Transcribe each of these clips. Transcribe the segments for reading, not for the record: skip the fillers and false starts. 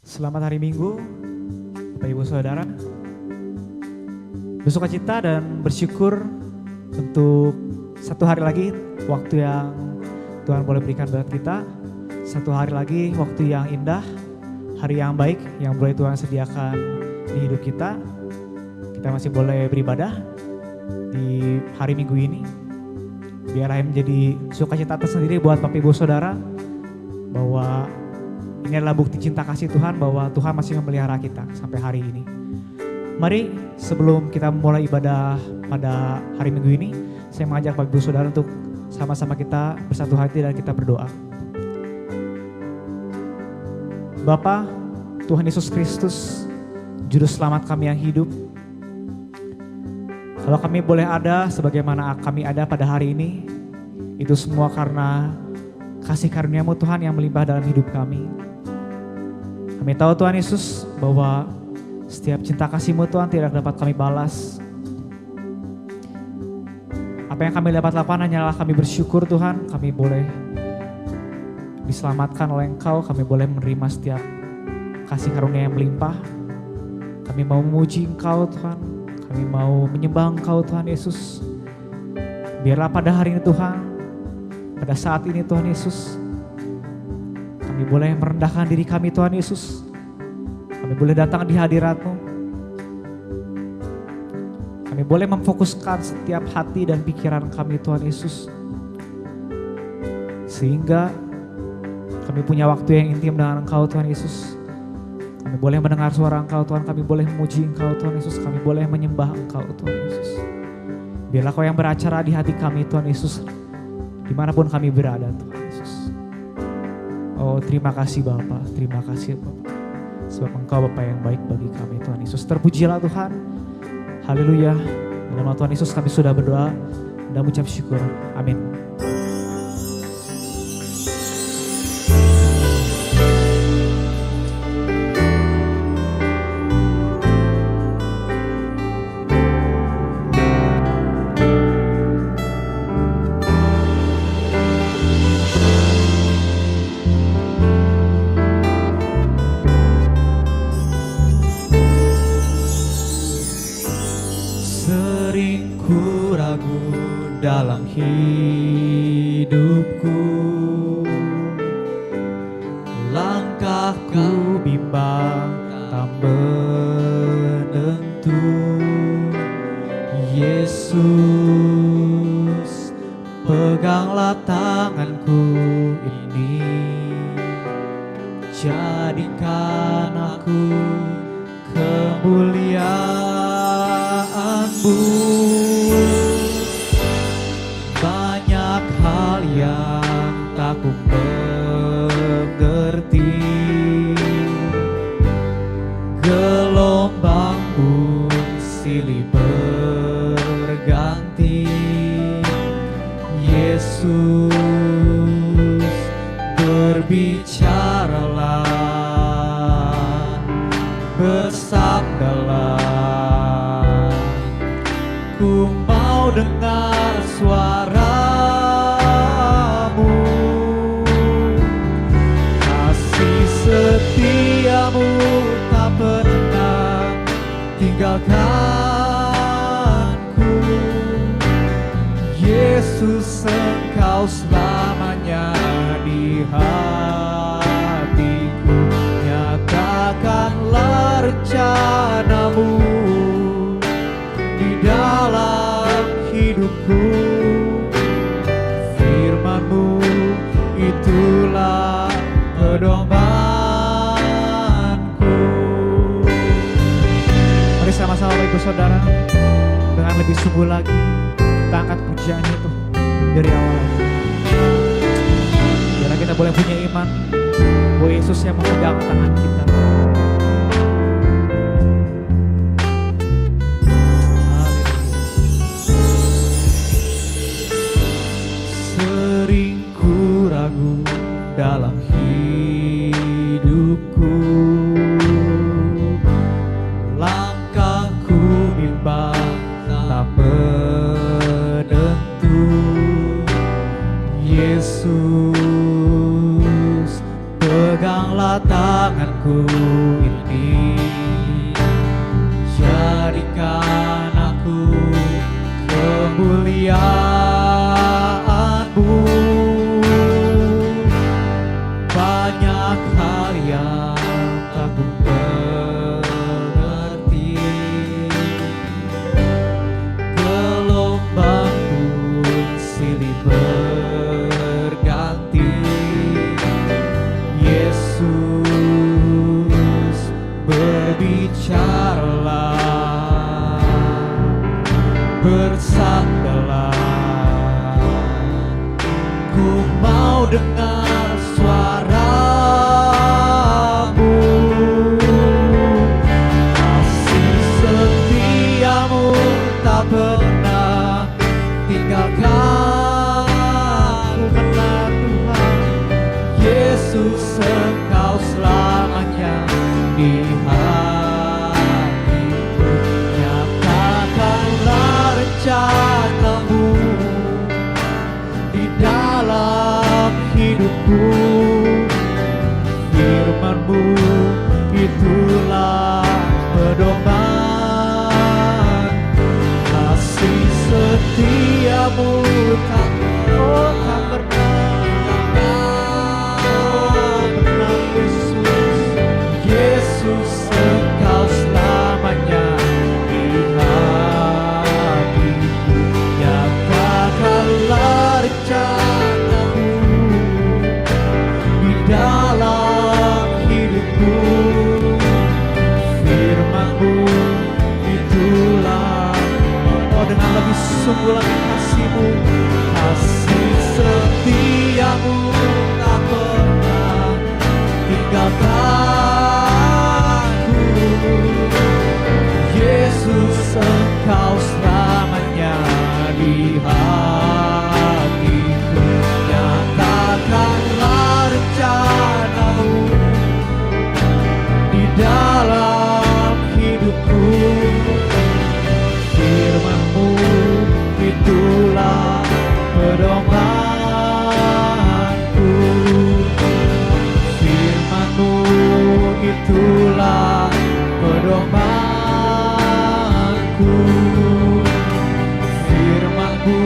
Selamat hari Minggu, Bapak Ibu Saudara. Bersuka cita dan bersyukur untuk satu hari lagi waktu yang Tuhan boleh berikan buat kita. Satu hari lagi waktu yang indah, hari yang baik yang boleh Tuhan sediakan di hidup kita. Kita masih boleh beribadah di hari Minggu ini. Biarlah menjadi sukacita tersendiri buat Bapak Ibu Saudara bahwa ini adalah bukti cinta kasih Tuhan bahwa Tuhan masih memelihara kita sampai hari ini. Mari sebelum kita mulai ibadah pada hari Minggu ini, saya mengajak Bapak Ibu Saudara untuk sama-sama kita bersatu hati dan kita berdoa. Bapa, Tuhan Yesus Kristus, Juru Selamat kami yang hidup. Kalau kami boleh ada sebagaimana kami ada pada hari ini, itu semua karena kasih karunia-Mu Tuhan yang melimpah dalam hidup kami. Kami tahu Tuhan Yesus bahwa setiap cinta kasih-Mu Tuhan tidak dapat kami balas. Apa yang kami dapat lakukan hanyalah kami bersyukur Tuhan, kami boleh diselamatkan oleh Engkau, kami boleh menerima setiap kasih karunia yang melimpah. Kami mau memuji Engkau Tuhan, kami mau menyembah Engkau Tuhan Yesus. Biarlah pada hari ini Tuhan, pada saat ini Tuhan Yesus, kami boleh merendahkan diri kami Tuhan Yesus. Kami boleh datang di hadirat-Mu. Kami boleh memfokuskan setiap hati dan pikiran kami Tuhan Yesus. Sehingga kami punya waktu yang intim dengan Engkau Tuhan Yesus. Kami boleh mendengar suara Engkau Tuhan. Kami boleh memuji Engkau Tuhan Yesus. Kami boleh menyembah Engkau Tuhan Yesus. Biarlah Kau yang beracara di hati kami Tuhan Yesus. Dimanapun kami berada Tuhan Yesus. Oh terima kasih Bapa, terima kasih Bapa. Sebab Engkau Bapa yang baik bagi kami Tuhan Yesus. Terpujilah Tuhan. Haleluya. Dalam nama Tuhan Yesus kami sudah berdoa dan mengucap syukur. Amin. Dalam hidupku, langkahku bimbang tak menentu. Yesus, peganglah tanganku ini, jadikan aku kemuliaan-Mu. Yang tak ku mengerti, gelombang pun silih berganti. Yesus, berbicaralah, bersabdalah, ku mau dengar suara setiamu tak pernah tinggalkanku. Yesus, Engkau selamanya di hatiku. Nyatakanlah rencana-Mu di dalam hidupku. Firman-Mu itulah pedomanku. Mari sama-sama Ibu Saudara dengan lebih sungguh lagi kita angkat pujian itu dari awal. Biar kita boleh punya iman bahwa Yesus yang memegang tangan kita. Sering ku ragu dalam hidupku, langkahku bimbang tak menentu. Yesus, peganglah tangan hidupku ini. Jadikan aku kemuliaan-Mu. Banyak hal yang tak ku mengerti, gelombang pun silih berganti. Yesus, berbicaralah, bersabdalah, ku mau dengar suara-Mu. Kasih setia-Mu tak pernah tinggalkan ku, karena Tuhan Yesus Engkau selamanya di hatiku. Nyatakanlah rencana-Mu di dalam hidupku. Firman-Mu itulah pedoman. Kasih setia-Mu tak pernah Yesus. Yesus Engkau selamanya di hatiku. Nyatakanlah rencana-Mu di dalam hidupku. Firman-Mu itulah, oh dengan lebih sungguh lagi kasih-Mu. Kasih setia-Mu tak pernah tinggalkanku. Yesus Engkau selamanya di hatiku. Nyatakanlah rencana-Mu di dalam hidupku. Firman-Mu itulah pedomanku. Firman-Mu itulah pedomanku. Firman-Mu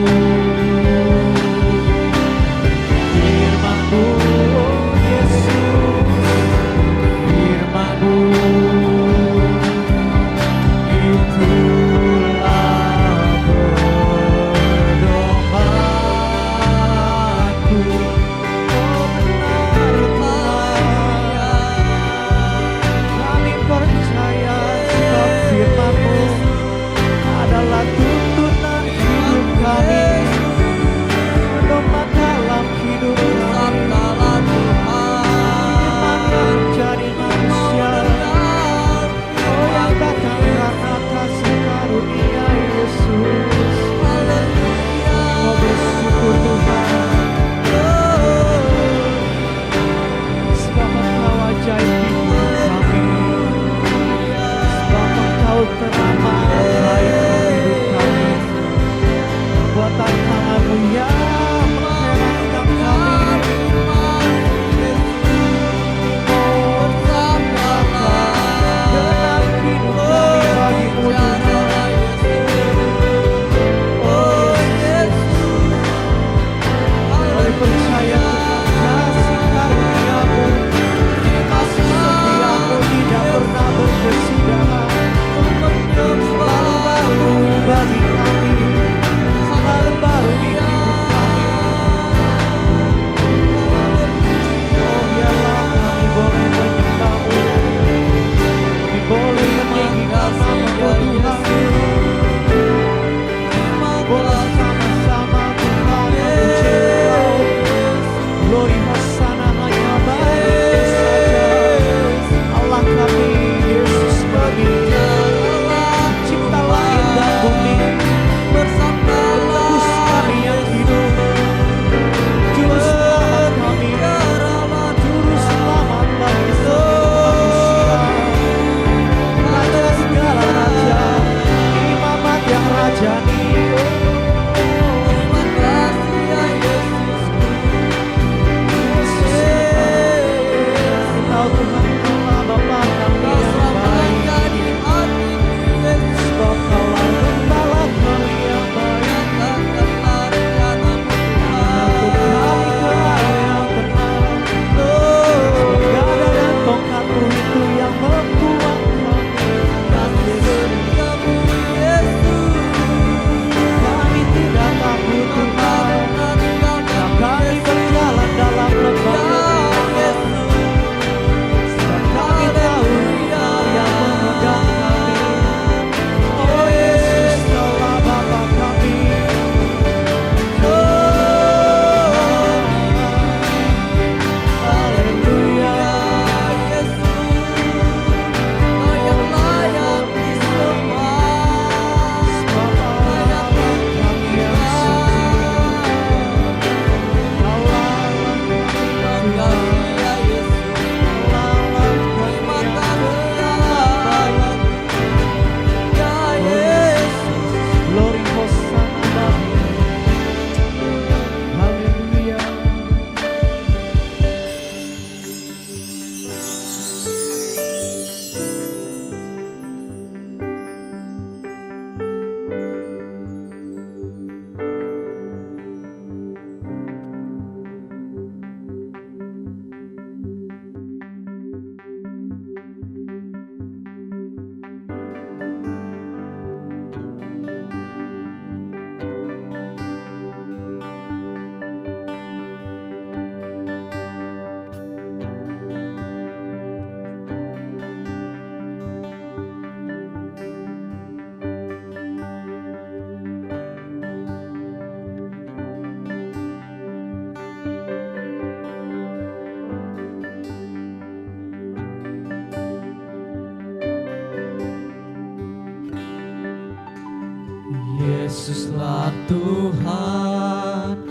Tuhan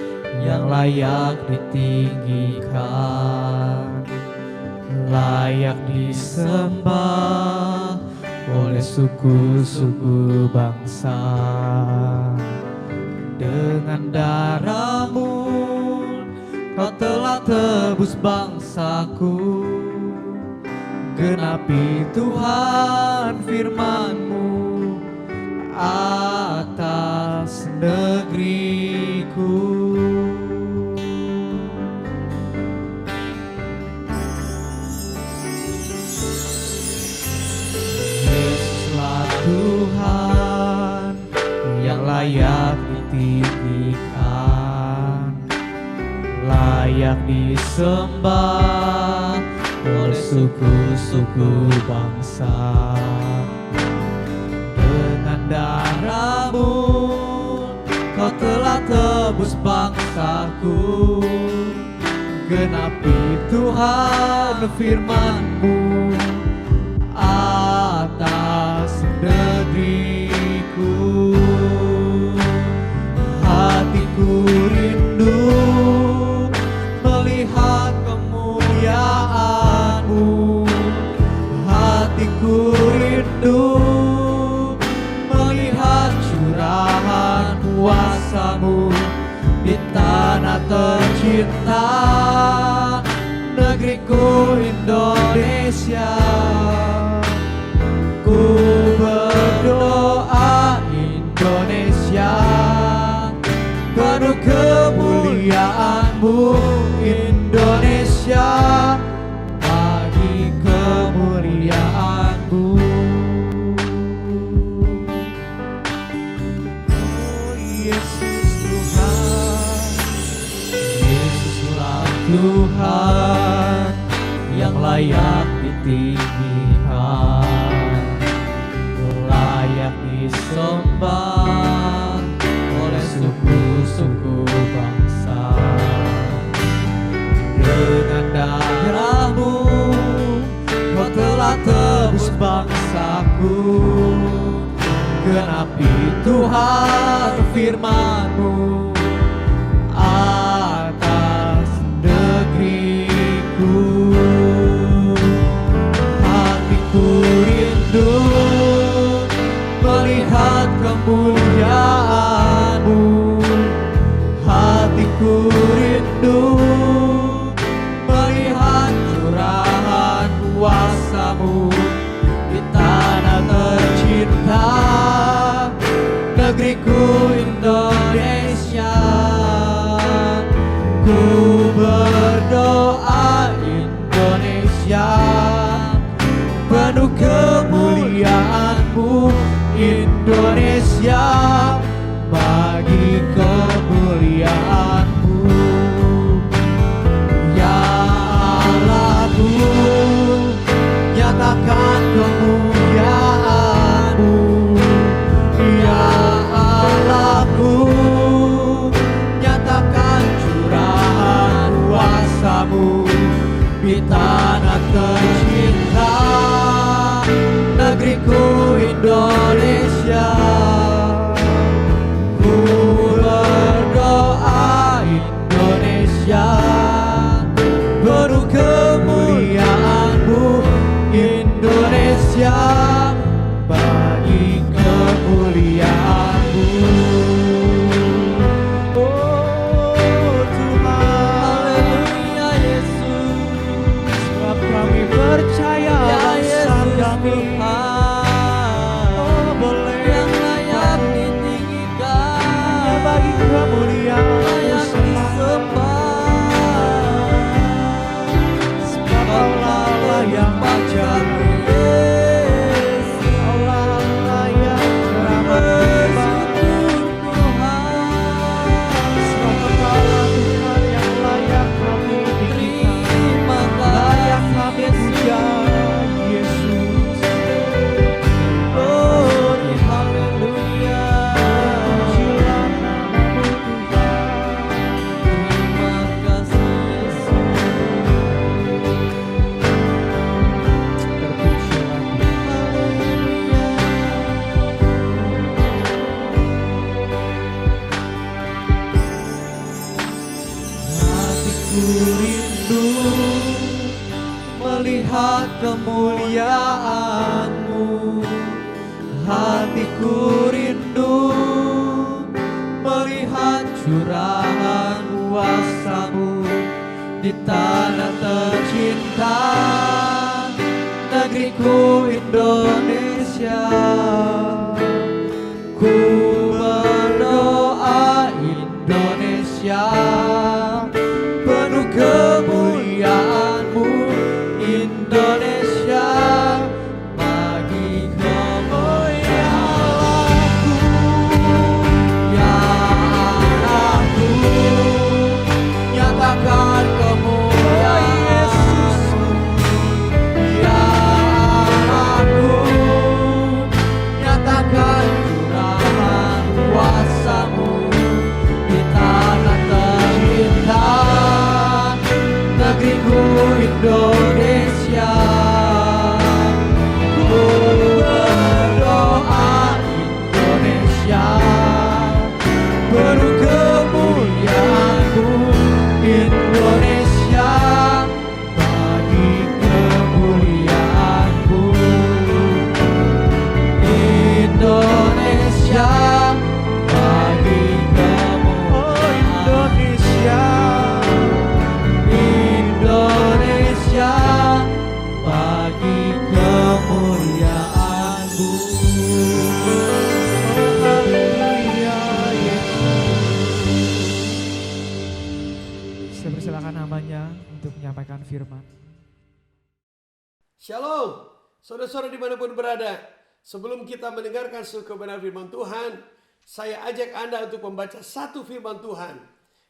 yang layak ditinggikan, layak disembah oleh suku-suku bangsa. Dengan darah-Mu Kau telah tebus bangsaku, genapi Tuhan firman-Mu atas negeriku. Yesuslah Tuhan yang layak ditinggikan, layak disembah oleh suku-suku bangsa. Dengan darah-Mu Kau telah tebus bangsaku, genapi Tuhan firman-Mu atas negeriku. Hatiku rindu melihat kemuliaan-Mu, hatiku rindu melihat curahan kuasa-Mu di tanah tercinta, negeriku Indonesia. Ku berdoa Indonesia, penuh kemuliaan-Mu Indonesia, bagi kemuliaan-Mu. Oh Yesus Tuhan, Yesuslah Tuhan yang layak ditinggikan, layak disembah oleh suku-suku bangsa. Dengan darah-Mu Kau telah tebus bangsaku, genapi Tuhan firman-Mu atas negeriku. Hatiku rindu melihat kemuliaan-Mu, hatiku rindu melihat curahan kuasa-Mu di tanah tercinta, negeriku Indonesia. Ku berdoa Indonesia, penuh kemuliaan-Mu Indonesia, bagi kemuliaan-Mu. Ya Allahku, nyatakan kemuliaan-Mu. Ya Allahku, nyatakan curahan kuasa-Mu di tanah tercinta, negeriku Indonesia. Ku berdoa Indonesia, penuh kemuliaan-Mu Indonesia, bagi kemuliaan-Mu. Oh Tuhan, haleluya Yesus, sebab kami percaya bangsa kami boleh yang layak ditinggikan, hanya bagi kemuliaan-Mu layak disembah, sebab Allah yang panjang, Allah layak keramat Tuhan, sebab Engkaulah Tuhan yang layak kami tinggikan, layak kami puja Yesus. Oh haleluya, pujilah nama-Mu Tuhan. rindu melihat kemuliaan-Mu. Hatiku rindu melihat curahan kuasa-Mu di tanah tercinta, negeriku Indonesia. Ku berdoa Indonesia penuh kemuliaan-Mu, Indonesia bagi kemuliaan-Ku. Ya anakku, nyatakan kemuliaan Yesus-Mu. Ya anakku, nyatakan curahan kuasa-Mu di tanah tercinta, negeriku Indonesia. Ku berdoa Indonesia penuh kemuliaan-Mu, Indonesia bagi kemuliaan-Mu, Indonesia bagi kemuliaan-Mu, Indonesia bagi kemuliaan-Mu. Haleluya, Saya persilakan namanya untuk menyampaikan firman. Shalom, saudara-saudara dimanapun berada. Sebelum kita mendengarkan kebenaran firman Tuhan, saya ajak Anda untuk membaca satu firman Tuhan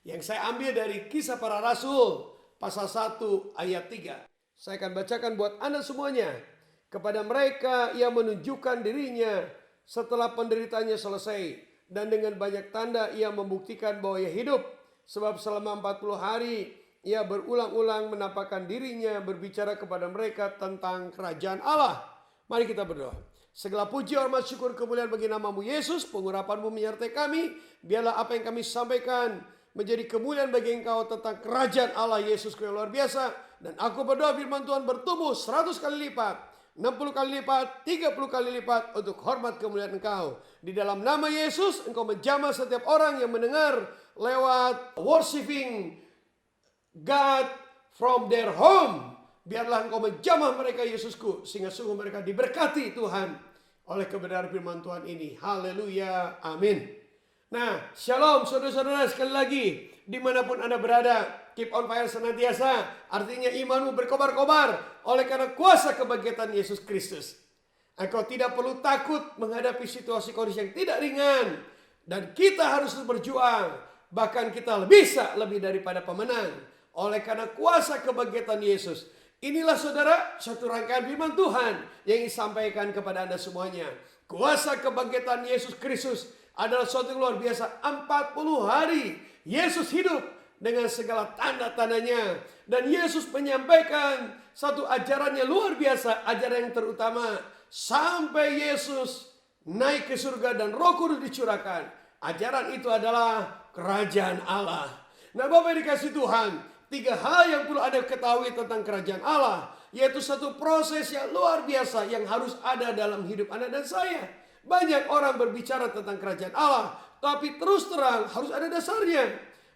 yang saya ambil dari Kisah Para Rasul pasal 1 ayat 3. Saya akan bacakan buat Anda semuanya. Kepada mereka ia menunjukkan dirinya setelah penderitaannya selesai, dan dengan banyak tanda ia membuktikan bahwa ia hidup. Sebab selama 40 hari ia berulang-ulang menampakkan dirinya berbicara kepada mereka tentang kerajaan Allah. Mari kita berdoa. Segala puji, hormat, syukur, kemuliaan bagi nama-Mu Yesus. Pengurapan-Mu menyertai kami. Biarlah apa yang kami sampaikan menjadi kemuliaan bagi Engkau tentang kerajaan Allah Yesus yang luar biasa. Dan aku berdoa firman Tuhan bertumbuh 100 kali lipat, 60 kali lipat, 30 kali lipat untuk hormat kemuliaan Engkau. Di dalam nama Yesus Engkau menjamah setiap orang yang mendengar lewat worshiping God from their home. Biarlah Engkau menjamah mereka Yesusku, sehingga sungguh mereka diberkati Tuhan oleh kebenaran firman Tuhan ini. Haleluya, amin. Nah, shalom saudara-saudara, sekali lagi dimanapun Anda berada, keep on fire senantiasa. Artinya imanmu berkobar-kobar oleh karena kuasa kebangkitan Yesus Kristus. Engkau tidak perlu takut menghadapi situasi kondisi yang tidak ringan, dan kita harus berjuang. Bahkan kita bisa lebih daripada pemenang oleh karena kuasa kebangkitan Yesus. Inilah saudara satu rangkaian firman Tuhan yang disampaikan kepada Anda semuanya. Kuasa kebangkitan Yesus Kristus adalah suatu yang luar biasa. 40 hari Yesus hidup dengan segala tanda-tandanya. Dan Yesus menyampaikan satu ajaran yang luar biasa, ajaran yang terutama. Sampai Yesus naik ke surga dan Roh Kudus dicurahkan. Ajaran itu adalah kerajaan Allah. Nah, Bapak yang dikasih Tuhan, 3 hal yang perlu Anda ketahui tentang kerajaan Allah, yaitu satu proses yang luar biasa yang harus ada dalam hidup Anda dan saya. Banyak orang berbicara tentang kerajaan Allah, tapi terus terang harus ada dasarnya.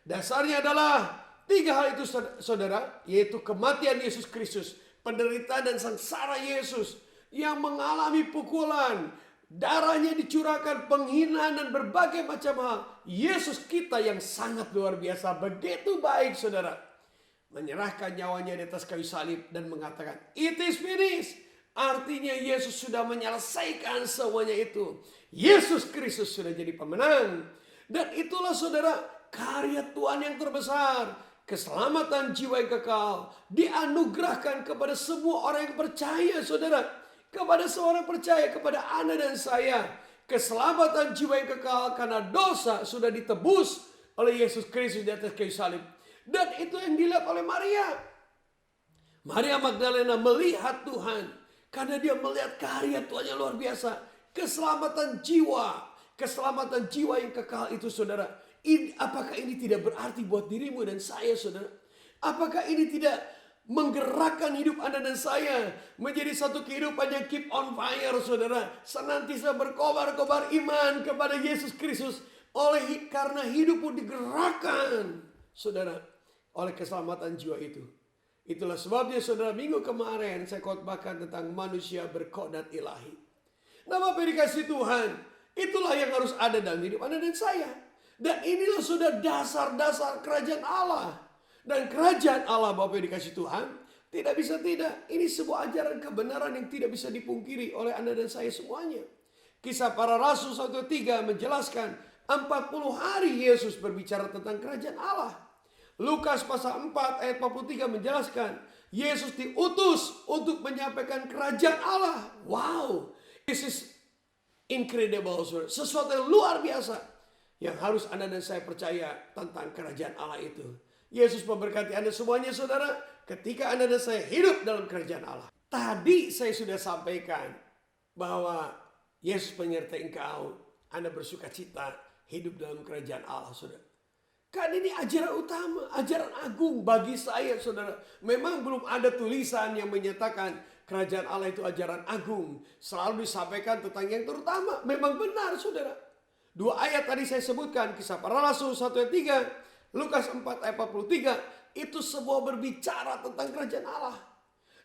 Dasarnya adalah 3 hal itu saudara, yaitu kematian Yesus Kristus, penderitaan dan sengsara Yesus yang mengalami pukulan, darahnya dicurahkan, penghinaan dan berbagai macam hal. Yesus kita yang sangat luar biasa, begitu baik saudara, menyerahkan nyawanya di atas kayu salib dan mengatakan, "It is finished." Artinya Yesus sudah menyelesaikan semuanya itu. Yesus Kristus sudah jadi pemenang. Dan itulah saudara karya Tuhan yang terbesar. Keselamatan jiwa yang kekal dianugerahkan kepada semua orang yang percaya saudara. Kepada seorang percaya, kepada Anda dan saya. Keselamatan jiwa yang kekal karena dosa sudah ditebus oleh Yesus Kristus di atas kayu salib. Dan itu yang dilihat oleh Maria. Maria Magdalena melihat Tuhan. Karena dia melihat karya Tuhan yang luar biasa. Keselamatan jiwa. Keselamatan jiwa yang kekal itu saudara. Apakah ini tidak berarti buat dirimu dan saya saudara? Apakah ini tidak menggerakkan hidup Anda dan saya menjadi satu kehidupan yang keep on fire, saudara? Senantiasa berkobar-kobar iman kepada Yesus Kristus karena hidupmu digerakkan, saudara, oleh keselamatan jiwa itu. Itulah sebabnya, saudara, minggu kemarin saya khotbahkan tentang manusia berkodrat ilahi. Nah, Bapak dikasih Tuhan, itulah yang harus ada dalam hidup Anda dan saya. Dan inilah sudah dasar-dasar kerajaan Allah. Dan kerajaan Allah, Bapak dikasih Tuhan, tidak bisa tidak. Ini sebuah ajaran kebenaran yang tidak bisa dipungkiri oleh Anda dan saya semuanya. Kisah Para Rasul 1:3 menjelaskan 40 hari Yesus berbicara tentang kerajaan Allah. Lukas pasal 4 ayat 43 menjelaskan Yesus diutus untuk menyampaikan kerajaan Allah. Wow, this is incredible, sesuatu yang luar biasa yang harus Anda dan saya percaya tentang kerajaan Allah itu. Yesus memberkati Anda semuanya, saudara, ketika Anda dan saya hidup dalam kerajaan Allah. Tadi saya sudah sampaikan bahwa Yesus menyertai engkau, Anda bersuka cita hidup dalam kerajaan Allah, saudara. Kan ini ajaran utama, ajaran agung bagi saya, saudara. Memang belum ada tulisan yang menyatakan kerajaan Allah itu ajaran agung. Selalu disampaikan tentang yang terutama. Memang benar, saudara. 2 ayat tadi saya sebutkan, Kisah Para Rasul 1 ayat 3, Lukas 4 ayat 43, itu semua berbicara tentang kerajaan Allah.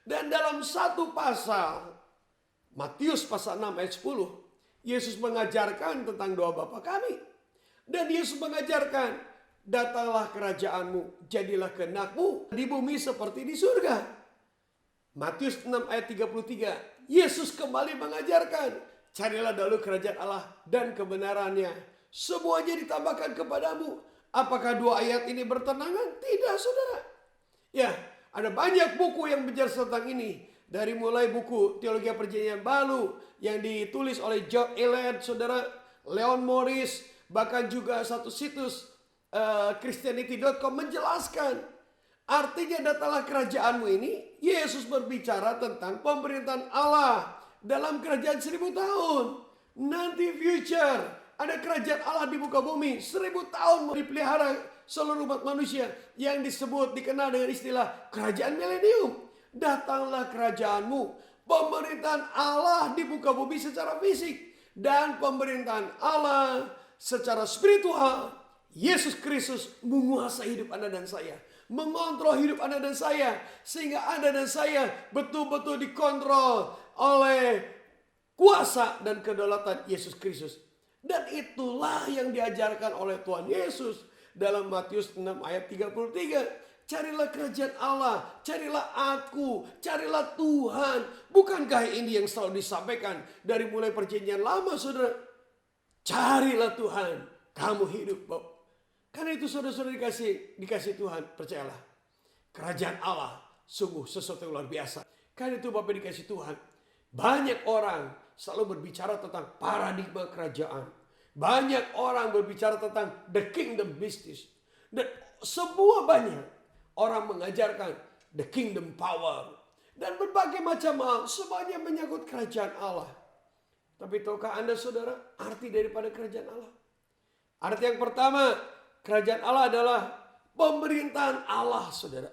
Dan dalam satu pasal, Matius pasal 6 ayat 10, Yesus mengajarkan tentang doa Bapa kami. Dan Yesus mengajarkan, datanglah kerajaanmu, jadilah kehendakmu di bumi seperti di surga. Matius 6 ayat 33, Yesus kembali mengajarkan, carilah dahulu kerajaan Allah dan kebenarannya, semuanya ditambahkan kepadamu. Apakah 2 ayat ini bertentangan? Tidak, saudara. Ya, ada banyak buku yang bicara tentang ini. Dari mulai buku Teologi Perjanjian Baru yang ditulis oleh George Eliot, saudara, Leon Morris, bahkan juga satu situs Christianity.com menjelaskan. Artinya datanglah kerajaanmu ini, Yesus berbicara tentang pemerintahan Allah dalam kerajaan 1000 tahun. Nanti future, ada kerajaan Allah di muka bumi, 1000 tahun dipelihara seluruh umat manusia yang dikenal dengan istilah kerajaan milenium. Datanglah kerajaanmu, pemerintahan Allah di muka bumi secara fisik dan pemerintahan Allah secara spiritual. Yesus Kristus menguasai hidup Anda dan saya, mengontrol hidup Anda dan saya, sehingga Anda dan saya betul-betul dikontrol oleh kuasa dan kedaulatan Yesus Kristus. Dan itulah yang diajarkan oleh Tuhan Yesus dalam Matius 6 ayat 33. Carilah kerajaan Allah, carilah aku, carilah Tuhan. Bukankah ini yang selalu disampaikan dari mulai perjanjian lama, saudara? Carilah Tuhan, kamu hidup, Bapak. Karena itu saudara-saudara dikasih Tuhan, percayalah. Kerajaan Allah sungguh sesuatu yang luar biasa. Karena itu Bapak dikasih Tuhan. Banyak orang selalu berbicara tentang paradigma kerajaan. Banyak orang berbicara tentang the kingdom business. Dan semua banyak orang mengajarkan the kingdom power. Dan berbagai macam hal, semuanya menyangkut kerajaan Allah. Tapi tahukah Anda, saudara, arti daripada kerajaan Allah? Arti yang pertama, kerajaan Allah adalah pemerintahan Allah, saudara.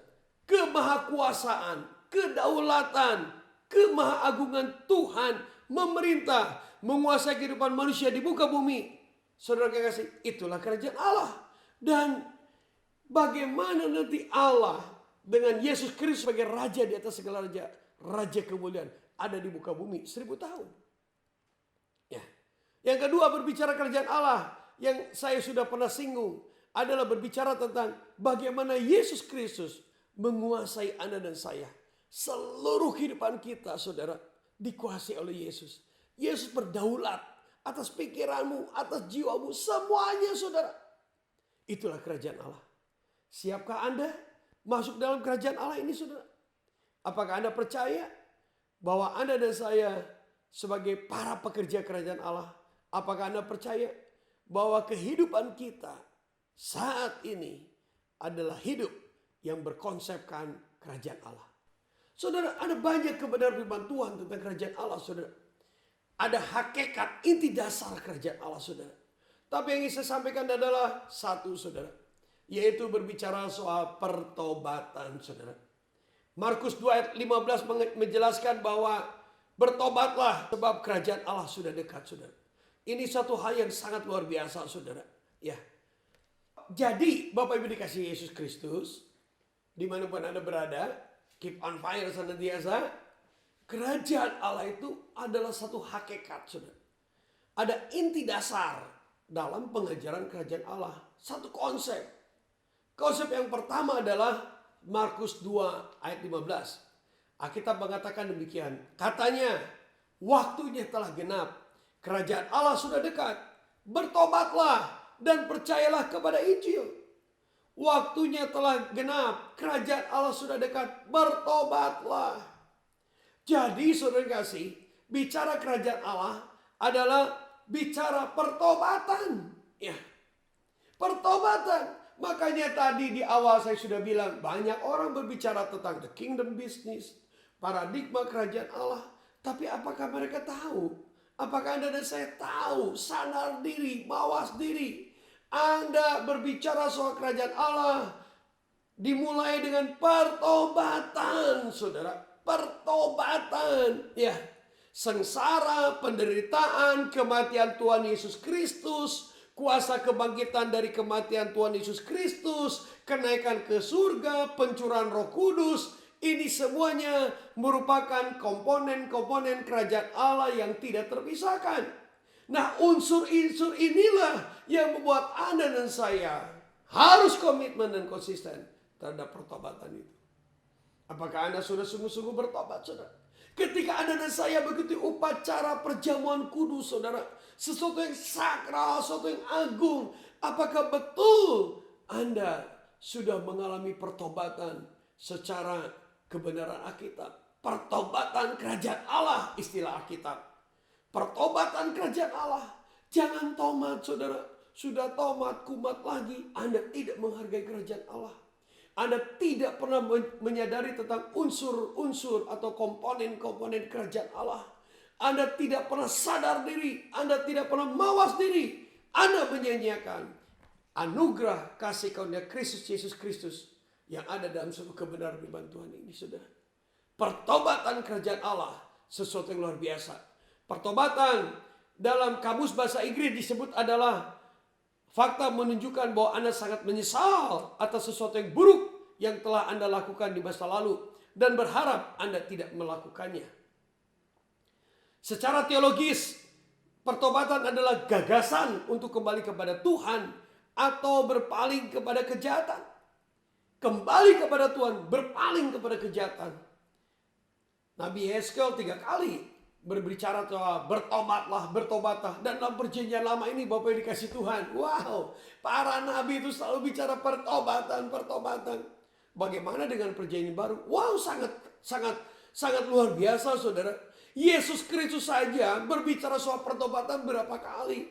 Kemahakuasaan, kedaulatan, kemahaagungan Tuhan memerintah, menguasai kehidupan manusia di muka bumi. Saudara kekasih, itulah kerajaan Allah. Dan bagaimana nanti Allah dengan Yesus Kristus sebagai raja di atas segala raja, raja kemuliaan ada di muka bumi 1000 tahun. Ya. Yang kedua, berbicara kerajaan Allah yang saya sudah pernah singgung adalah berbicara tentang bagaimana Yesus Kristus menguasai Anda dan saya. Seluruh kehidupan kita, saudara, dikuasai oleh Yesus. Yesus berdaulat atas pikiranmu, atas jiwamu, semuanya, saudara. Itulah kerajaan Allah. Siapkah Anda masuk dalam kerajaan Allah ini, saudara? Apakah Anda percaya bahwa Anda dan saya sebagai para pekerja kerajaan Allah? Apakah Anda percaya bahwa kehidupan kita saat ini adalah hidup yang berkonsepkan kerajaan Allah? Saudara, ada banyak kebenaran firman Tuhan tentang kerajaan Allah, saudara. Ada hakikat inti dasar kerajaan Allah, saudara. Tapi yang ingin saya sampaikan adalah satu, saudara. yaitu berbicara soal pertobatan, saudara. Markus 2 ayat 15 menjelaskan bahwa bertobatlah sebab kerajaan Allah sudah dekat, saudara. Ini satu hal yang sangat luar biasa, saudara. Ya. Jadi Bapak Ibu dikasihi Yesus Kristus, dimanapun Anda berada, keep on fire senantiasa. Kerajaan Allah itu adalah satu hakikat, saudara. Ada inti dasar dalam pengajaran kerajaan Allah. Satu konsep. Konsep yang pertama adalah Markus 2 ayat 15. Alkitab mengatakan demikian. Katanya, waktunya telah genap. Kerajaan Allah sudah dekat. Bertobatlah dan percayalah kepada Injil. Waktunya telah genap. Kerajaan Allah sudah dekat. Bertobatlah. Jadi saudara kasih, bicara kerajaan Allah adalah bicara pertobatan. Ya. Pertobatan. Makanya tadi di awal saya sudah bilang, banyak orang berbicara tentang the kingdom business, paradigma kerajaan Allah. Tapi apakah mereka tahu? Apakah Anda dan saya tahu, sadar diri, mawas diri. Anda berbicara soal kerajaan Allah, dimulai dengan pertobatan, saudara. Pertobatan, ya. Sengsara, penderitaan, kematian Tuhan Yesus Kristus, kuasa kebangkitan dari kematian Tuhan Yesus Kristus, kenaikan ke surga, pencurahan Roh Kudus, ini semuanya merupakan komponen-komponen kerajaan Allah yang tidak terpisahkan. Nah, unsur-unsur inilah yang membuat Anda dan saya harus komitmen dan konsisten terhadap pertobatan itu. Apakah Anda sudah sungguh-sungguh bertobat, saudara? Ketika Anda dan saya begitu upacara perjamuan kudus, saudara, sesuatu yang sakral, sesuatu yang agung. Apakah betul Anda sudah mengalami pertobatan secara kebenaran Alkitab? Pertobatan kerajaan Allah, istilah Alkitab. Pertobatan kerajaan Allah. Jangan tomat, saudara. Sudah tomat, kumat lagi. Anda tidak menghargai kerajaan Allah. Anda tidak pernah menyadari tentang unsur-unsur atau komponen-komponen kerajaan Allah. Anda tidak pernah sadar diri. Anda tidak pernah mawas diri. Anda menyanyiakan anugerah kasih karunia Kristus Yesus Kristus yang ada dalam seluruh kebenaran firman Tuhan ini, saudara. Pertobatan kerajaan Allah sesuatu yang luar biasa. Pertobatan dalam kamus bahasa Inggris disebut adalah fakta menunjukkan bahwa Anda sangat menyesal atas sesuatu yang buruk yang telah Anda lakukan di masa lalu dan berharap Anda tidak melakukannya. Secara teologis, pertobatan adalah gagasan untuk kembali kepada Tuhan atau berpaling kepada kejahatan. Kembali kepada Tuhan, berpaling kepada kejahatan. Nabi Yeskel 3 kali berbicara soal bertobatlah. Dan dalam perjanjian lama ini Bapak yang dikasih Tuhan. Wow, para nabi itu selalu bicara pertobatan. Bagaimana dengan perjanjian baru? Wow, sangat luar biasa, saudara. Yesus Kristus saja berbicara soal pertobatan berapa kali.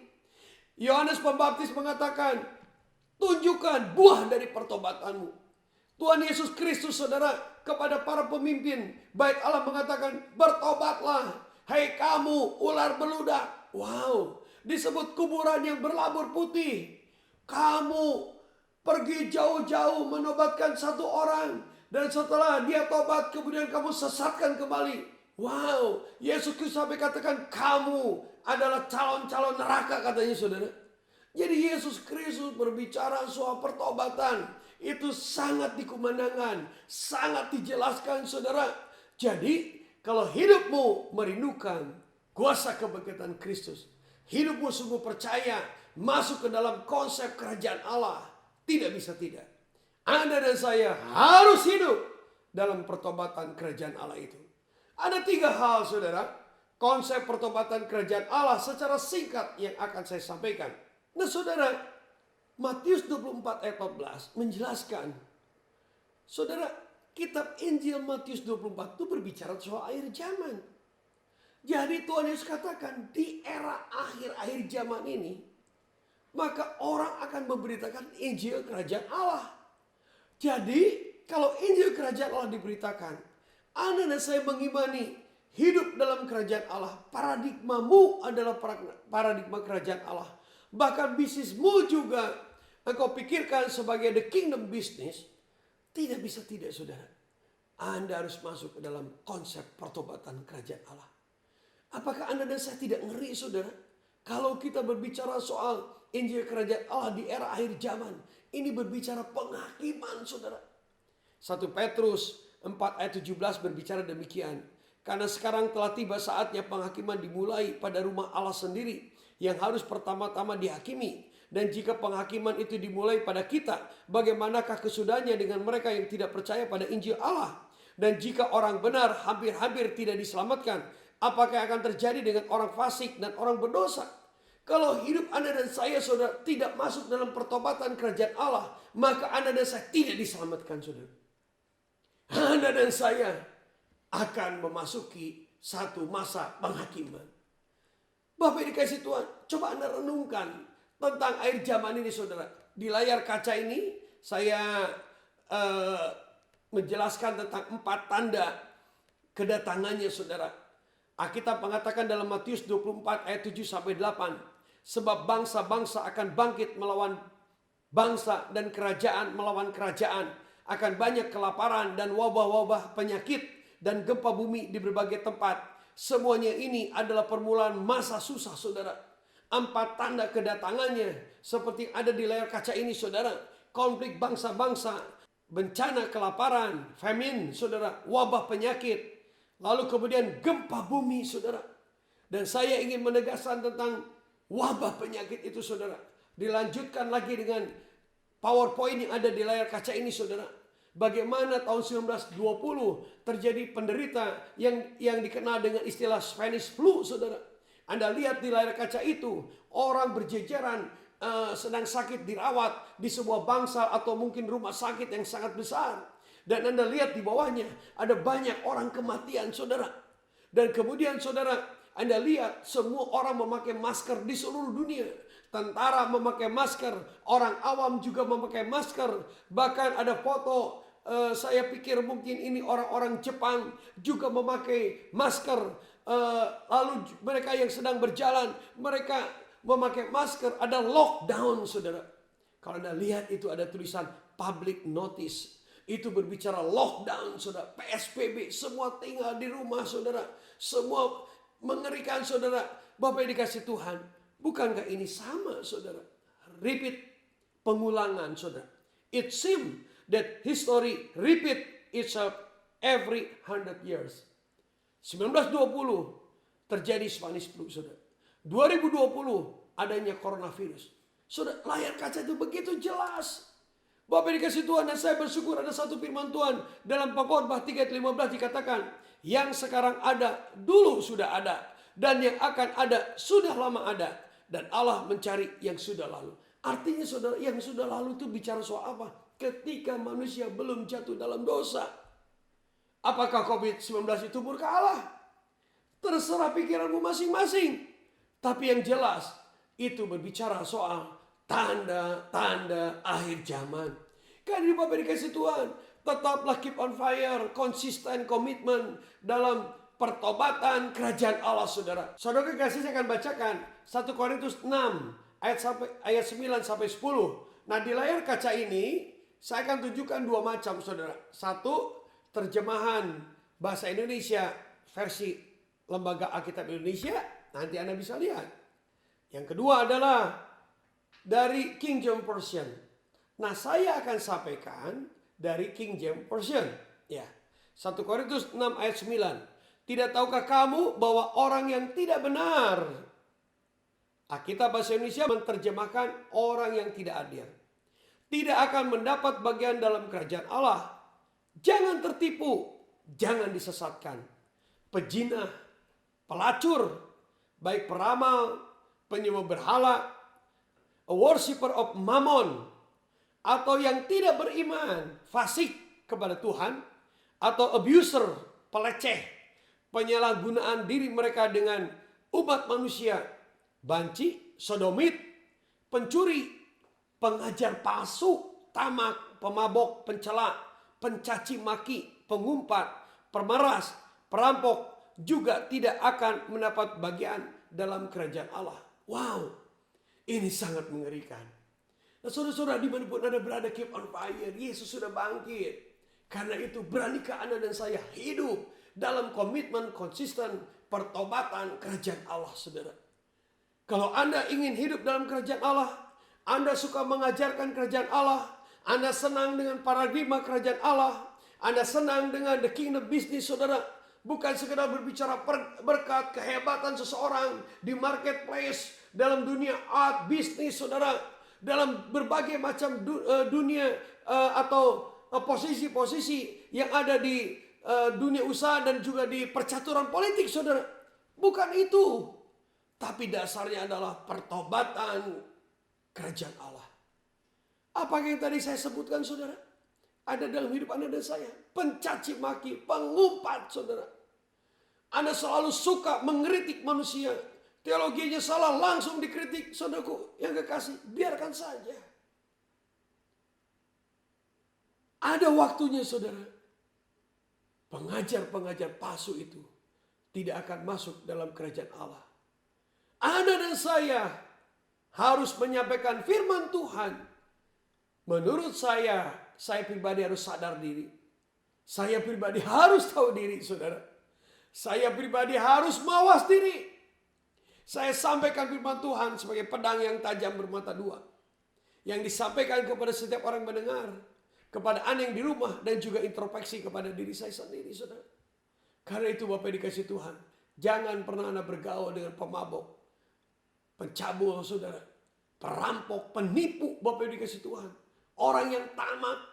Yohanes Pembaptis mengatakan, tunjukkan buah dari pertobatanmu. Tuhan Yesus Kristus, saudara, kepada para pemimpin bait Allah mengatakan, bertobatlah. Hai kamu ular beludak. Wow, disebut kuburan yang berlabur putih. Kamu pergi jauh-jauh menobatkan satu orang. Dan setelah dia tobat kemudian kamu sesatkan kembali. Wow, Yesus Kristus sampai katakan kamu adalah calon-calon neraka, katanya, saudara. Jadi Yesus Kristus berbicara soal pertobatan. Itu sangat dikumandangkan, sangat dijelaskan, saudara. Jadi kalau hidupmu merindukan kuasa kebangkitan Kristus, hidupmu sungguh percaya masuk ke dalam konsep kerajaan Allah, tidak bisa tidak. Anda dan saya harus hidup dalam pertobatan kerajaan Allah itu. Ada 3 hal, saudara, konsep pertobatan kerajaan Allah secara singkat yang akan saya sampaikan. Nah, saudara, Matius 24 ayat 14 menjelaskan, saudara, kitab Injil Matius 24 itu berbicara soal akhir zaman. Jadi Tuhan Yesus katakan di era akhir-akhir zaman ini, maka orang akan memberitakan Injil kerajaan Allah. Jadi kalau Injil kerajaan Allah diberitakan, Anda dan saya mengimani hidup dalam kerajaan Allah. Paradigmamu adalah paradigma kerajaan Allah. Bahkan bisnismu juga engkau pikirkan sebagai the kingdom business, tidak bisa tidak saudara. Anda harus masuk ke dalam konsep pertobatan kerajaan Allah. Apakah Anda dan saya tidak ngeri saudara? Kalau kita berbicara soal Injil kerajaan Allah di era akhir zaman, ini berbicara penghakiman saudara. 1 Petrus 4 ayat 17 berbicara demikian. Karena sekarang telah tiba saatnya penghakiman dimulai pada rumah Allah sendiri, yang harus pertama-tama dihakimi. Dan jika penghakiman itu dimulai pada kita, bagaimanakah kesudahannya dengan mereka yang tidak percaya pada Injil Allah? Dan jika orang benar hampir-hampir tidak diselamatkan, apakah akan terjadi dengan orang fasik dan orang berdosa? Kalau hidup Anda dan saya saudara tidak masuk dalam pertobatan kerajaan Allah, maka Anda dan saya tidak diselamatkan saudara. Anda dan saya akan memasuki satu masa penghakiman. Bapak dikasih Tuhan, coba Anda renungkan tentang akhir zaman ini saudara. Di layar kaca ini saya menjelaskan tentang 4 tanda kedatangannya saudara. Alkitab mengatakan dalam Matius 24 ayat 7 sampai 8. Sebab bangsa-bangsa akan bangkit melawan bangsa dan kerajaan melawan kerajaan. Akan banyak kelaparan dan wabah-wabah penyakit dan gempa bumi di berbagai tempat. Semuanya ini adalah permulaan masa susah saudara. 4 tanda kedatangannya seperti ada di layar kaca ini saudara. Konflik bangsa-bangsa, bencana kelaparan, famine saudara, wabah penyakit. Lalu kemudian gempa bumi saudara. Dan saya ingin menegaskan tentang wabah penyakit itu saudara. Dilanjutkan lagi dengan PowerPoint yang ada di layar kaca ini saudara. Bagaimana tahun 1920 terjadi penderita yang dikenal dengan istilah Spanish flu saudara. Anda lihat di layar kaca itu, orang berjejeran sedang sakit dirawat di sebuah bangsal atau mungkin rumah sakit yang sangat besar. Dan Anda lihat di bawahnya ada banyak orang kematian saudara. Dan kemudian saudara, Anda lihat semua orang memakai masker di seluruh dunia. Tentara memakai masker, orang awam juga memakai masker. Bahkan ada foto, saya pikir mungkin ini orang-orang Jepang juga memakai masker. Lalu mereka yang sedang berjalan, mereka memakai masker. Ada lockdown saudara. Kalau Anda lihat itu ada tulisan public notice. Itu berbicara lockdown saudara, PSBB, semua tinggal di rumah saudara. Semua mengerikan saudara. Bapak yang dikasih Tuhan, bukankah ini sama saudara? Repeat, pengulangan saudara. It seems that history repeat itself every 100 years. 1920 terjadi Spanish flu saudara. 2020 adanya coronavirus. Saudara, layar kaca itu begitu jelas. Bapak dikasih Tuhan, dan saya bersyukur ada satu firman Tuhan dalam Pengkhotbah 3:15 dikatakan, yang sekarang ada dulu sudah ada, dan yang akan ada sudah lama ada, dan Allah mencari yang sudah lalu. Artinya saudara, yang sudah lalu itu bicara soal apa? Ketika manusia belum jatuh dalam dosa. Apakah COVID-19 itu murka Allah? Terserah pikiranmu masing-masing. Tapi yang jelas itu berbicara soal tanda-tanda akhir zaman. Karena Bapak dikasih Tuhan, tetaplah keep on fire, konsisten, komitmen dalam pertobatan kerajaan Allah saudara. Saudara kekasih, saya akan bacakan 1 Korintus 6 ayat 9 sampai 10. Nah, di layar kaca ini saya akan tunjukkan 2 macam saudara. Satu, terjemahan bahasa Indonesia versi Lembaga Alkitab Indonesia, nanti Anda bisa lihat. Yang kedua adalah dari King James Version. Nah, saya akan sampaikan dari King James Version. Ya. 1 Korintus 6 ayat 9. Tidak tahukah kamu bahwa orang yang tidak benar, Alkitab bahasa Indonesia menerjemahkan orang yang tidak adil, tidak akan mendapat bagian dalam kerajaan Allah. Jangan tertipu, jangan disesatkan. Pejinah, pelacur, baik peramal, penyembah berhala, a worshipper of mammon, atau yang tidak beriman, fasik kepada Tuhan, atau abuser, peleceh, penyalahgunaan diri mereka dengan umat manusia, banci, sodomit, pencuri, pengajar palsu, tamak, pemabok, pencela, pencaci maki, pengumpat, pemeras, perampok, juga tidak akan mendapat bagian dalam kerajaan Allah. Wow, ini sangat mengerikan. Nah, saudara-saudara, dimanapun Anda berada, keep on fire. Yesus sudah bangkit. Karena itu beranikah Anda dan saya hidup dalam komitmen konsisten pertobatan kerajaan Allah, saudara. Kalau Anda ingin hidup dalam kerajaan Allah, Anda suka mengajarkan kerajaan Allah, Anda senang dengan paradigma kerajaan Allah, Anda senang dengan the kingdom business, saudara. Bukan sekedar berbicara berkat, kehebatan seseorang di marketplace, dalam dunia art, bisnis, saudara. Dalam berbagai macam dunia atau posisi-posisi yang ada di dunia usaha dan juga di percaturan politik, saudara. Bukan itu. Tapi dasarnya adalah pertobatan kerajaan Allah. Apa yang tadi saya sebutkan, saudara? Ada dalam hidup Anda dan saya. Pencaci maki, pengumpat, saudara. Anda selalu suka mengkritik manusia. Teologinya salah, langsung dikritik. Saudaraku yang kekasih, biarkan saja. Ada waktunya, saudara. Pengajar-pengajar palsu itu tidak akan masuk dalam kerajaan Allah. Anda dan saya harus menyampaikan firman Tuhan. Menurut saya pribadi harus sadar diri. Saya pribadi harus tahu diri, saudara. Saya pribadi harus mawas diri. Saya sampaikan firman Tuhan sebagai pedang yang tajam bermata dua. Yang disampaikan kepada setiap orang mendengar. Kepada Anda yang di rumah dan juga introspeksi kepada diri saya sendiri, saudara. Karena itu Bapak dikasih Tuhan. Jangan pernah Anda bergaul dengan pemabuk, pencabul, saudara, perampok, penipu, Bapak dikasih Tuhan. Orang yang tamak.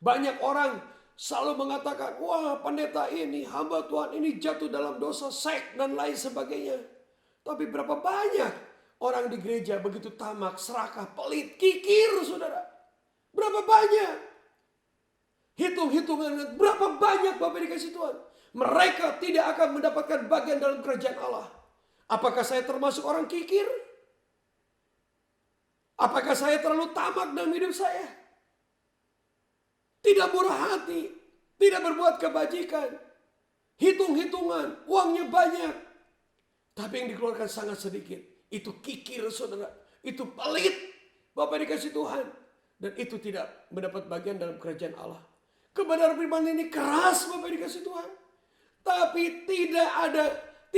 Banyak orang selalu mengatakan, wah pendeta ini, hamba Tuhan ini jatuh dalam dosa seks dan lain sebagainya. Tapi berapa banyak orang di gereja begitu tamak, serakah, pelit, kikir, saudara. Berapa banyak? Hitung-hitungan berapa banyak Bapak dikasih Tuhan. Mereka tidak akan mendapatkan bagian dalam kerajaan Allah. Apakah saya termasuk orang kikir? Apakah saya terlalu tamak dalam hidup saya? Tidak murah hati, tidak berbuat kebajikan, hitung-hitungan, uangnya banyak. Tapi yang dikeluarkan sangat sedikit. Itu kikir, saudara. Itu pelit. Bapak dikasih Tuhan. Dan itu tidak mendapat bagian dalam kerajaan Allah. Kebenaran firman ini keras, Bapak dikasih Tuhan. Tapi tidak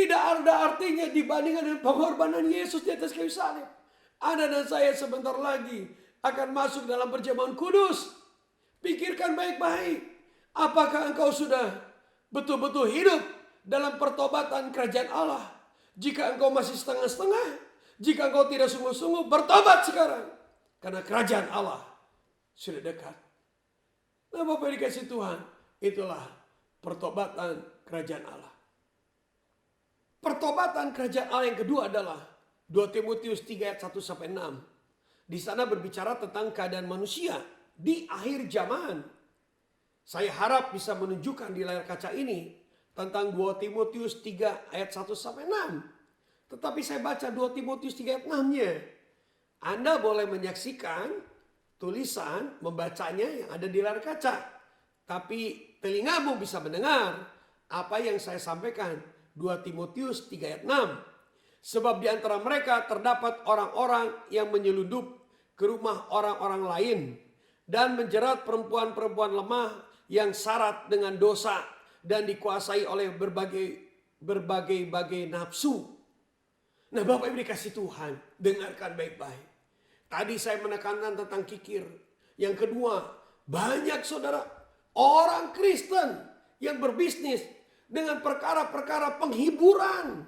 ada artinya dibandingkan dengan pengorbanan Yesus di atas kayu salib. Anda dan saya sebentar lagi akan masuk dalam perjamuan kudus. Pikirkan baik-baik. Apakah engkau sudah betul-betul hidup dalam pertobatan kerajaan Allah? Jika engkau masih setengah-setengah, jika engkau tidak sungguh-sungguh, bertobat sekarang. Karena kerajaan Allah sudah dekat. Nah Bapak dikasih Tuhan, itulah pertobatan kerajaan Allah. Pertobatan kerajaan Allah yang kedua adalah 2 Timotius 3 ayat 1-6. Di sana berbicara tentang keadaan manusia di akhir zaman. Saya harap bisa menunjukkan di layar kaca ini tentang 2 Timotius 3 ayat 1-6. Tetapi saya baca 2 Timotius 3 ayat 6-nya. Anda boleh menyaksikan tulisan, membacanya yang ada di layar kaca. Tapi telingamu bisa mendengar apa yang saya sampaikan. 2 Timotius 3 ayat 6. Sebab di antara mereka terdapat orang-orang yang menyelundup ke rumah orang-orang lain. Dan menjerat perempuan-perempuan lemah yang syarat dengan dosa. Dan dikuasai oleh berbagai nafsu. Nah Bapak Ibu dikasih Tuhan, dengarkan baik-baik. Tadi saya menekankan tentang kikir. Yang kedua, banyak saudara, orang Kristen yang berbisnis dengan perkara-perkara penghiburan.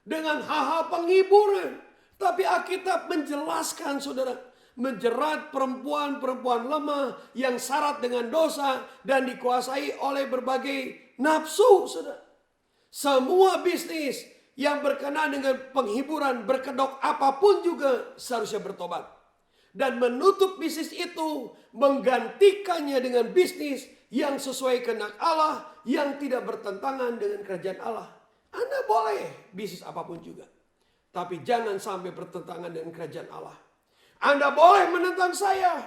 Dengan hal-hal penghiburan. Tapi Alkitab menjelaskan saudara, menjerat perempuan-perempuan lemah yang syarat dengan dosa dan dikuasai oleh berbagai nafsu, saudara. Semua bisnis yang berkenaan dengan penghiburan, berkedok apapun juga seharusnya bertobat. Dan menutup bisnis itu, menggantikannya dengan bisnis yang sesuai kehendak Allah, yang tidak bertentangan dengan kerajaan Allah. Anda boleh bisnis apapun juga. Tapi jangan sampai bertentangan dengan kerajaan Allah. Anda boleh menentang saya.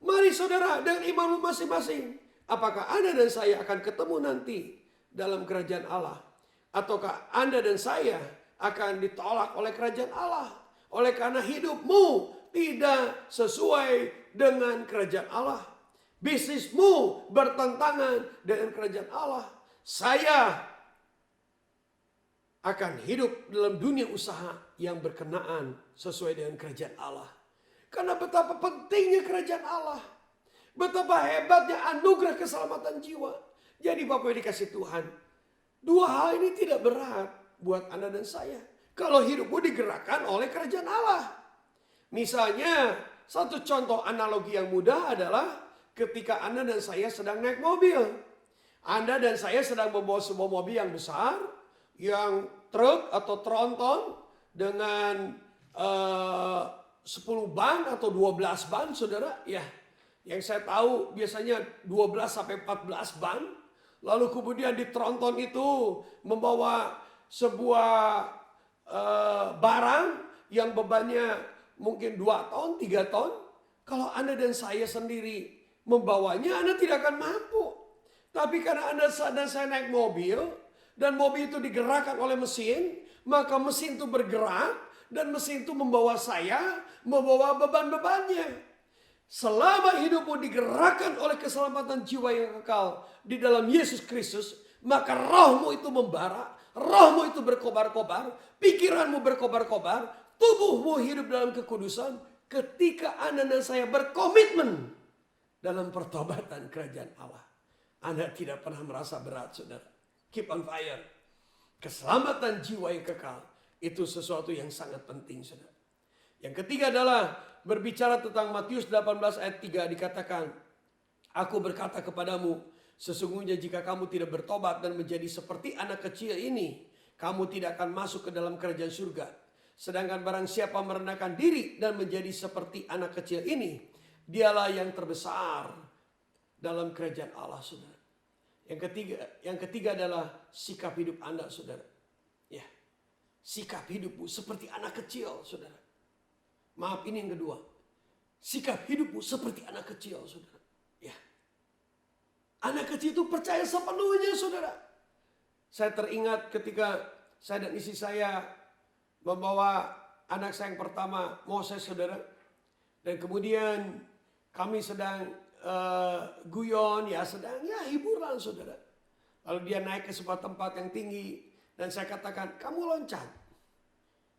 Mari saudara, dengan imanmu masing-masing. Apakah Anda dan saya akan ketemu nanti dalam kerajaan Allah? Ataukah Anda dan saya akan ditolak oleh kerajaan Allah? Oleh karena hidupmu tidak sesuai dengan kerajaan Allah. Bisnismu bertentangan dengan kerajaan Allah. Saya akan hidup dalam dunia usaha yang berkenaan sesuai dengan kerajaan Allah. Karena betapa pentingnya kerajaan Allah. Betapa hebatnya anugerah keselamatan jiwa. Jadi Bapak yang dikasih Tuhan, dua hal ini tidak berat buat Anda dan saya. Kalau hidupmu digerakkan oleh kerajaan Allah. Misalnya, satu contoh analogi yang mudah adalah ketika Anda dan saya sedang naik mobil. Anda dan saya sedang membawa sebuah mobil yang besar, yang truk atau tronton dengan 10 ban atau 12 ban, saudara. Ya, yang saya tahu biasanya 12 sampai 14 ban. Lalu kemudian di tronton itu membawa sebuah barang yang bebannya mungkin 2 ton, 3 ton. Kalau Anda dan saya sendiri membawanya, Anda tidak akan mampu. Tapi karena Anda dan saya naik mobil, dan mobil itu digerakkan oleh mesin, maka mesin itu bergerak, dan mesin itu membawa saya, membawa beban-bebannya. Selama hidupmu digerakkan oleh keselamatan jiwa yang kekal di dalam Yesus Kristus, maka rohmu itu membara, rohmu itu berkobar-kobar, pikiranmu berkobar-kobar, tubuhmu hidup dalam kekudusan ketika Anda dan saya berkomitmen dalam pertobatan kerajaan Allah. Anda tidak pernah merasa berat, saudara. Keep on fire. Keselamatan jiwa yang kekal itu sesuatu yang sangat penting, saudara. Yang ketiga adalah berbicara tentang Matius 18 ayat 3 dikatakan, Aku berkata kepadamu, sesungguhnya jika kamu tidak bertobat dan menjadi seperti anak kecil ini, kamu tidak akan masuk ke dalam kerajaan surga. Sedangkan barang siapa merendahkan diri dan menjadi seperti anak kecil ini, dialah yang terbesar dalam kerajaan Allah, saudara. Yang ketiga adalah sikap hidup Anda, saudara. Ya, sikap hidupmu seperti anak kecil, saudara. Maaf, ini yang kedua. Sikap hidupmu seperti anak kecil, saudara. Ya. Anak kecil itu percaya sepenuhnya, saudara. Saya teringat ketika saya dan istri saya membawa anak saya yang pertama, Moses, saudara. Dan kemudian kami sedang guyon, sedang hiburan, saudara. Lalu dia naik ke sebuah tempat yang tinggi. Dan saya katakan, kamu loncat.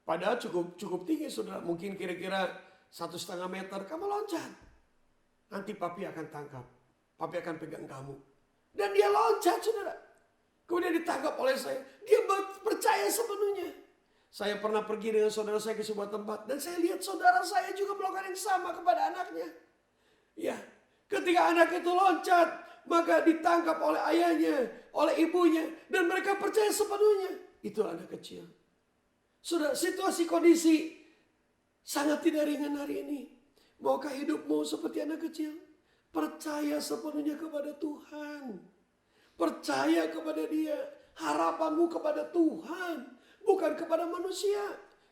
Padahal cukup tinggi, saudara. Mungkin kira-kira 1,5 meter. Kamu loncat. Nanti papi akan tangkap. Papi akan pegang kamu. Dan dia loncat, saudara. Kemudian ditangkap oleh saya. Dia percaya sepenuhnya. Saya pernah pergi dengan saudara saya ke sebuah tempat. Dan saya lihat saudara saya juga melakukan yang sama kepada anaknya. Ya, ketika anak itu loncat, maka ditangkap oleh ayahnya, oleh ibunya. Dan mereka percaya sepenuhnya. Itu anak kecil. Sudah, situasi kondisi sangat tidak ringan hari ini. Maukah hidupmu seperti anak kecil? Percaya sepenuhnya kepada Tuhan. Percaya kepada Dia. Harapanmu kepada Tuhan, bukan kepada manusia.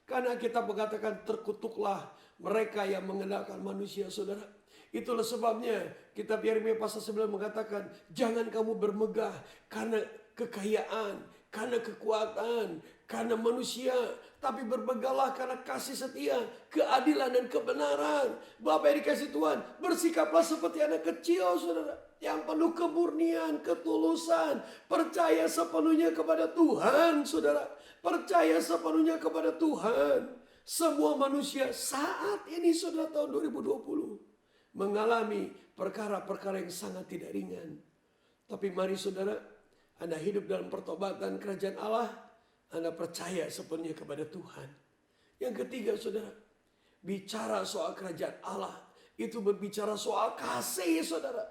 Karena kita mengatakan terkutuklah mereka yang mengandalkan manusia, saudara. Itulah sebabnya kitab Yeremia pasal 9 mengatakan, jangan kamu bermegah karena kekayaan, karena kekuatan, karena manusia, tapi berbegahlah karena kasih setia, keadilan dan kebenaran. Bapak yang dikasih Tuhan, bersikaplah seperti anak kecil, saudara, yang penuh kemurnian, ketulusan, percaya sepenuhnya kepada Tuhan, saudara. Percaya sepenuhnya kepada Tuhan. Semua manusia saat ini, saudara, tahun 2020 mengalami perkara-perkara yang sangat tidak ringan. Tapi mari, saudara, Anda hidup dalam pertobatan kerajaan Allah, Anda percaya sepenuhnya kepada Tuhan. Yang ketiga, saudara, bicara soal kerajaan Allah, itu berbicara soal kasih, saudara.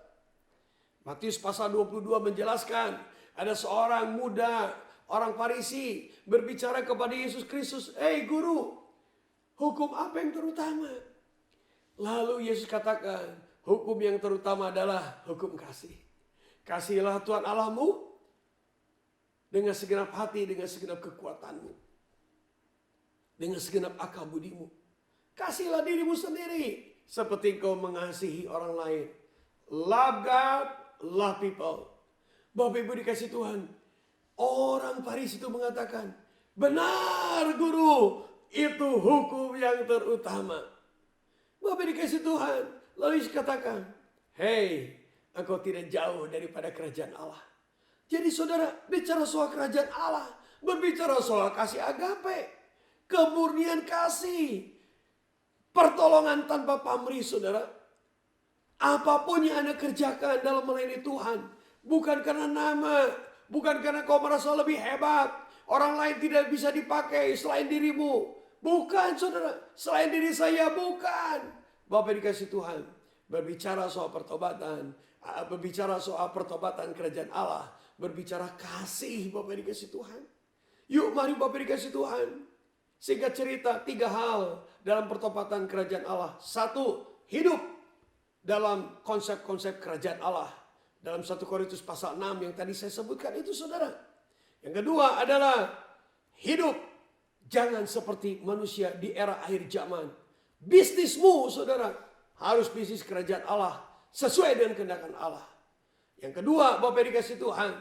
Matius pasal 22 menjelaskan, ada seorang muda, orang Farisi, berbicara kepada Yesus Kristus, "Hei guru, hukum apa yang terutama?" Lalu Yesus katakan, hukum yang terutama adalah hukum kasih. Kasihilah Tuhan Allahmu dengan segenap hati, dengan segenap kekuatanmu, dengan segenap akal budimu. Kasihlah dirimu sendiri seperti kau mengasihi orang lain. Love God, love people. Bapak Ibu dikasih Tuhan, orang Farisi itu mengatakan, benar guru, itu hukum yang terutama. Bapak dikasih Tuhan. Lalu Yesus katakan, hei, engkau tidak jauh daripada kerajaan Allah. Jadi saudara, bicara soal kerajaan Allah, berbicara soal kasih agape, kemurnian kasih, pertolongan tanpa pamrih saudara. Apapun yang Anda kerjakan dalam melayani Tuhan, bukan karena nama, bukan karena kau merasa lebih hebat, orang lain tidak bisa dipakai selain dirimu. Bukan saudara, selain diri saya bukan. Bapak dikasih Tuhan, berbicara soal pertobatan, berbicara soal pertobatan kerajaan Allah, berbicara kasih Bapak dikasih Tuhan. Yuk mari Bapak dikasih Tuhan. Singkat cerita 3 hal dalam pertobatan kerajaan Allah. 1, hidup dalam konsep-konsep kerajaan Allah. Dalam 1 Korintus pasal 6 yang tadi saya sebutkan itu saudara. Yang kedua adalah hidup jangan seperti manusia di era akhir zaman. Bisnismu saudara harus bisnis kerajaan Allah sesuai dengan kehendak Allah. Yang kedua Bapak dikasih Tuhan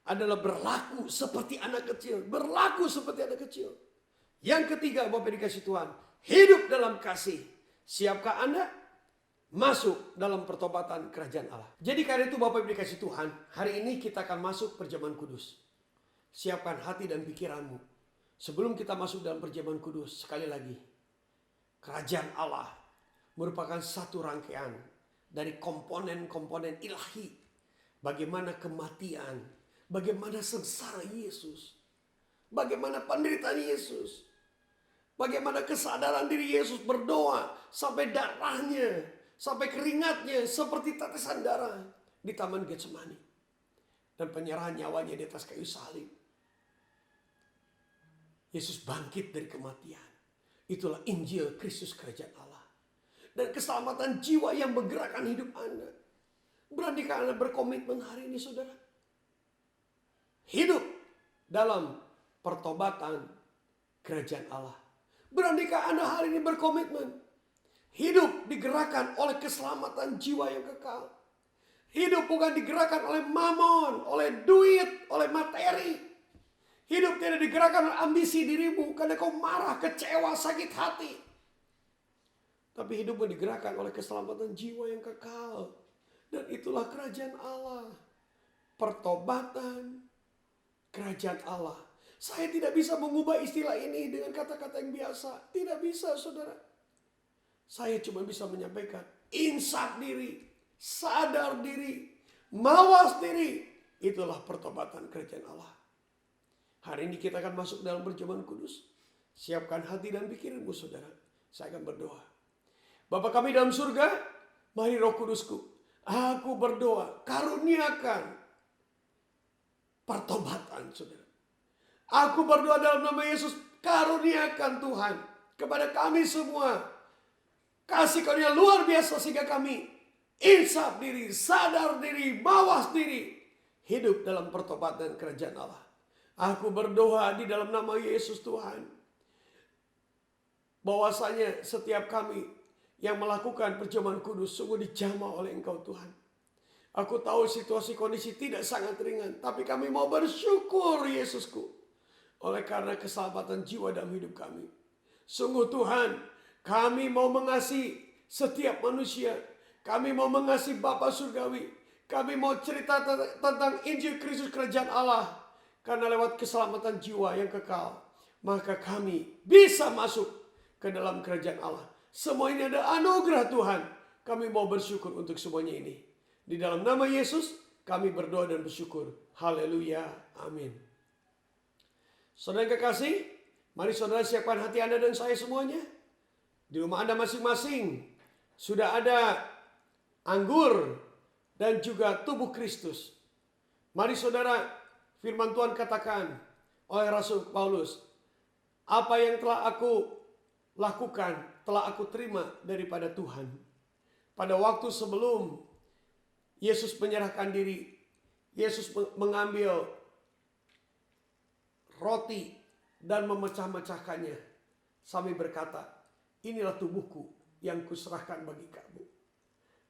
adalah berlaku seperti anak kecil. Berlaku seperti anak kecil. Yang ketiga Bapak dikasih Tuhan, hidup dalam kasih. Siapkah Anda masuk dalam pertobatan kerajaan Allah? Jadi karena itu Bapak dikasih Tuhan, hari ini kita akan masuk perjamuan kudus. Siapkan hati dan pikiranmu. Sebelum kita masuk dalam perjamuan kudus, sekali lagi, kerajaan Allah merupakan satu rangkaian dari komponen-komponen ilahi. Bagaimana kematian, bagaimana sengsara Yesus, bagaimana penderitaan Yesus, bagaimana kesadaran diri Yesus berdoa sampai darahnya, sampai keringatnya seperti tetesan darah di Taman Getsemani. Dan penyerahan nyawanya di atas kayu salib. Yesus bangkit dari kematian. Itulah Injil Kristus kerajaan Allah. Dan keselamatan jiwa yang menggerakkan hidup Anda. Beranikah Anda berkomitmen hari ini saudara? Hidup dalam pertobatan kerajaan Allah. Beranikah Anda hari ini berkomitmen? Hidup digerakkan oleh keselamatan jiwa yang kekal. Hidup bukan digerakkan oleh mamon, oleh duit, oleh materi. Hidup tidak digerakkan oleh ambisi dirimu karena kau marah, kecewa, sakit hati. Tapi hidupmu digerakkan oleh keselamatan jiwa yang kekal. Dan itulah kerajaan Allah. Pertobatan kerajaan Allah. Saya tidak bisa mengubah istilah ini dengan kata-kata yang biasa. Tidak bisa saudara. Saya cuma bisa menyampaikan insaf diri, sadar diri, mawas diri. Itulah pertobatan kerajaan Allah. Hari ini kita akan masuk dalam perjamuan kudus. Siapkan hati dan pikiranmu saudara. Saya akan berdoa. Bapa kami dalam surga, mari Roh Kudusku. Aku berdoa, karuniakan pertobatan saudara. Aku berdoa dalam nama Yesus, karuniakan Tuhan kepada kami semua. Kasih karunia luar biasa sehingga kami insaf diri, sadar diri, mawas diri. Hidup dalam pertobatan kerajaan Allah. Aku berdoa di dalam nama Yesus Tuhan. Bahwasanya setiap kami yang melakukan perjamuan kudus sungguh dijamah oleh Engkau Tuhan. Aku tahu situasi kondisi tidak sangat ringan. Tapi kami mau bersyukur Yesusku. Oleh karena keselamatan jiwa dalam hidup kami. Sungguh Tuhan, kami mau mengasihi setiap manusia. Kami mau mengasihi Bapa Surgawi. Kami mau cerita tentang Injil Kristus kerajaan Allah. Karena lewat keselamatan jiwa yang kekal, maka kami bisa masuk ke dalam kerajaan Allah. Semua ini adalah anugerah Tuhan. Kami mau bersyukur untuk semuanya ini. Di dalam nama Yesus, kami berdoa dan bersyukur. Haleluya. Amin. Saudara yang kekasih, mari saudara siapkan hati Anda dan saya semuanya. Di rumah Anda masing-masing sudah ada anggur dan juga tubuh Kristus. Mari saudara, firman Tuhan katakan oleh Rasul Paulus, apa yang telah aku lakukan, telah aku terima daripada Tuhan. Pada waktu sebelum Yesus menyerahkan diri, Yesus mengambil roti dan memecah-mecahkannya sambil berkata, inilah tubuhku yang kuserahkan bagi kamu.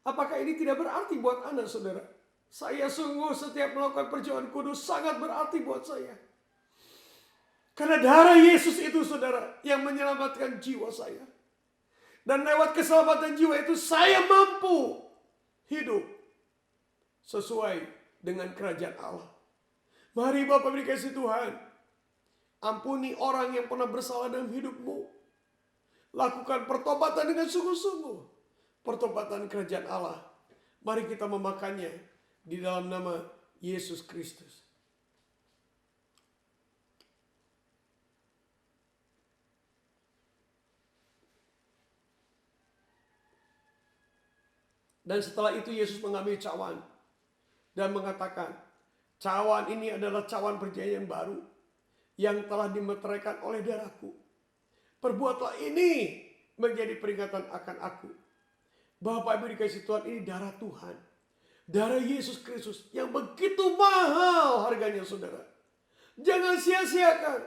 Apakah ini tidak berarti buat Anda saudara? Saya sungguh setiap melakukan perjamuan kudus sangat berarti buat saya. Karena darah Yesus itu saudara yang menyelamatkan jiwa saya. Dan lewat keselamatan jiwa itu saya mampu hidup sesuai dengan kerajaan Allah. Mari Bapak dikasih Tuhan, ampuni orang yang pernah bersalah dalam hidupmu. Lakukan pertobatan dengan sungguh-sungguh. Pertobatan kerajaan Allah. Mari kita memakannya di dalam nama Yesus Kristus. Dan setelah itu Yesus mengambil cawan dan mengatakan, cawan ini adalah cawan perjanjian baru yang telah dimeteraikan oleh darahku. Perbuatlah ini menjadi peringatan akan aku. Bapak Ibu dikasih Tuhan, ini darah Tuhan. Darah Yesus Kristus yang begitu mahal harganya saudara. Jangan sia-siakan.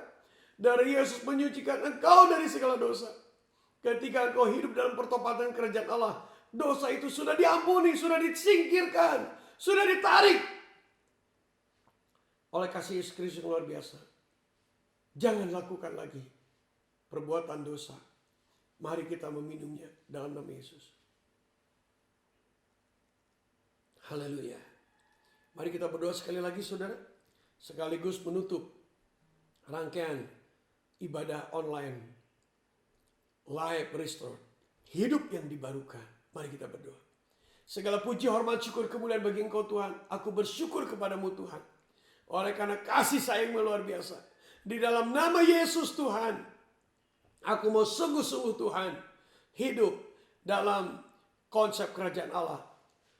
Darah Yesus menyucikan engkau dari segala dosa. Ketika engkau hidup dalam pertobatan kerajaan Allah, dosa itu sudah diampuni, sudah disingkirkan, sudah ditarik oleh kasih Yesus Kristus yang luar biasa. Jangan lakukan lagi perbuatan dosa. Mari kita meminumnya dalam nama Yesus. Haleluya. Mari kita berdoa sekali lagi saudara, sekaligus menutup rangkaian ibadah online Life Restored, hidup yang dibarukan. Mari kita berdoa. Segala puji, hormat, syukur, kemuliaan bagi Engkau Tuhan. Aku bersyukur kepadamu Tuhan. Oleh karena kasih sayang luar biasa. Di dalam nama Yesus Tuhan. Aku mau sungguh-sungguh Tuhan. Hidup dalam konsep kerajaan Allah.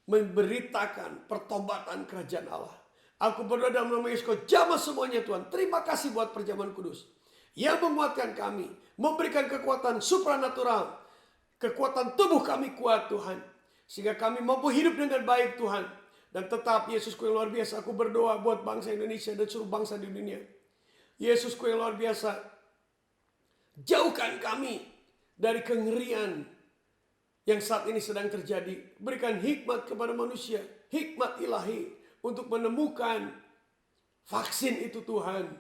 Memberitakan pertobatan kerajaan Allah. Aku berdoa dalam nama Yesus, Kau jamah semuanya Tuhan. Terima kasih buat perjamuan kudus. Yang menguatkan kami. Memberikan kekuatan supranatural. Kekuatan tubuh kami kuat Tuhan. Sehingga kami mampu hidup dengan baik Tuhan. Dan tetap Yesusku yang luar biasa. Aku berdoa buat bangsa Indonesia dan seluruh bangsa di dunia. Yesusku yang luar biasa. Jauhkan kami dari kengerian yang saat ini sedang terjadi. Berikan hikmat kepada manusia. Hikmat ilahi. Untuk menemukan vaksin itu Tuhan.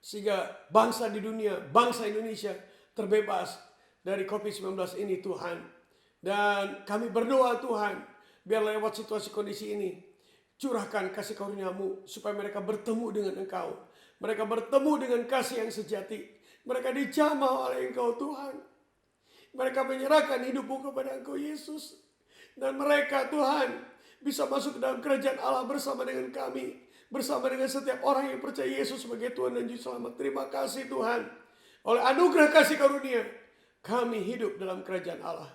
Sehingga bangsa di dunia, bangsa Indonesia terbebas dari COVID-19 ini Tuhan. Dan kami berdoa Tuhan, biar lewat situasi kondisi ini, curahkan kasih karunia-Mu supaya mereka bertemu dengan Engkau. Mereka bertemu dengan kasih yang sejati. Mereka dijamah oleh Engkau Tuhan. Mereka menyerahkan hidupmu kepada Engkau Yesus. Dan mereka Tuhan bisa masuk ke dalam kerajaan Allah bersama dengan kami. Bersama dengan setiap orang yang percaya Yesus sebagai Tuhan dan Juru Selamat. Terima kasih Tuhan. Oleh anugerah kasih karunia, kami hidup dalam kerajaan Allah.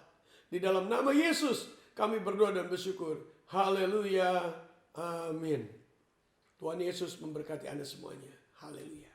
Di dalam nama Yesus kami berdoa dan bersyukur. Haleluya. Amin. Tuhan Yesus memberkati Anda semuanya. Haleluya.